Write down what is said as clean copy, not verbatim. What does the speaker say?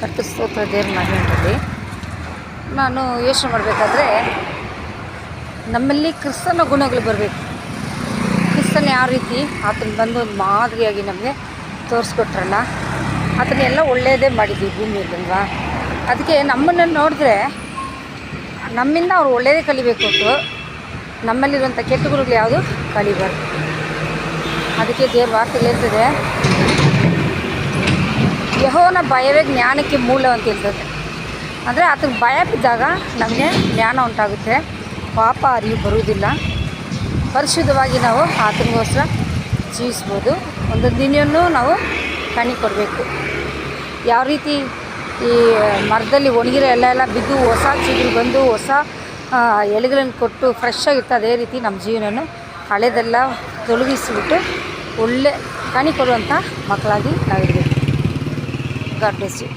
ಕರ್ತೃ ಸ್ತೋತ್ರ ದೇವ್ರ ಮಹಿಮೆಯಲ್ಲಿ ನಾನು ಯೋಚನೆ ಮಾಡಬೇಕಾದ್ರೆ ನಮ್ಮಲ್ಲಿ ಕ್ರಿಸ್ತನ ಗುಣಗಳು ಬರಬೇಕು. ಕ್ರಿಸ್ತನ ಯಾವ ರೀತಿ ಆತನ ಬಂದು ಒಂದು ಮಾದರಿಯಾಗಿ ನಮಗೆ ತೋರಿಸ್ಕೊಟ್ರಲ್ಲ, ಅದನ್ನೆಲ್ಲ ಒಳ್ಳೆಯದೇ ಮಾಡಿದ್ವಿ ಭೂಮಿಯಲ್ಲಲ್ವಾ. ಅದಕ್ಕೆ ನಮ್ಮನ್ನು ನೋಡಿದ್ರೆ ನಮ್ಮಿಂದ ಅವ್ರು ಒಳ್ಳೆಯದೇ ಕಲಿಬೇಕು ಹೊರತು ನಮ್ಮಲ್ಲಿರುವಂಥ ಕೆಟ್ಟ ಗುಣಗಳು ಯಾವುದು ಕಲಿಬಾರ್ದು. ಅದಕ್ಕೆ ದೇವ್ರ ವಾರ್ತೆಗಳು ಹೇಳ್ತದೆ, ಯೆಹೋವನ ಭಯವೇ ಜ್ಞಾನಕ್ಕೆ ಮೂಲ ಅಂತ ಹೇಳ್ತದೆ. ಅಂದರೆ ಆತನಿಗೆ ಭಯ ಬಿದ್ದಾಗ ನಮಗೆ ಜ್ಞಾನ ಉಂಟಾಗುತ್ತೆ, ಪಾಪ ಅರಿವು ಬರುವುದಿಲ್ಲ, ಪರಿಶುದ್ಧವಾಗಿ ನಾವು ಆತನಿಗೋಸ್ಕರ ಜೀವಿಸ್ಬೋದು. ಒಂದು ದಿನವನ್ನು ನಾವು ಕಣಿ ಕೊಡಬೇಕು. ಯಾವ ರೀತಿ ಈ ಮರದಲ್ಲಿ ಒಣಗಿರೋ ಎಲ್ಲ ಬಿದ್ದು ಹೊಸ ಚಿಗುರು ಬಂದು ಹೊಸ ಎಲೆಗಳನ್ನು ಕೊಟ್ಟು ಫ್ರೆಶ್ ಆಗಿರುತ್ತೆ, ಅದೇ ರೀತಿ ನಮ್ಮ ಜೀವನವನ್ನು ಹಳೆದೆಲ್ಲ ತೊಲಗಿಸಿಬಿಟ್ಟು ಒಳ್ಳೆ ಕಣಿ ಕೊಡುವಂಥ ಮಕ್ಕಳಾಗಿ ನಾವಿರಬೇಕು. God bless you.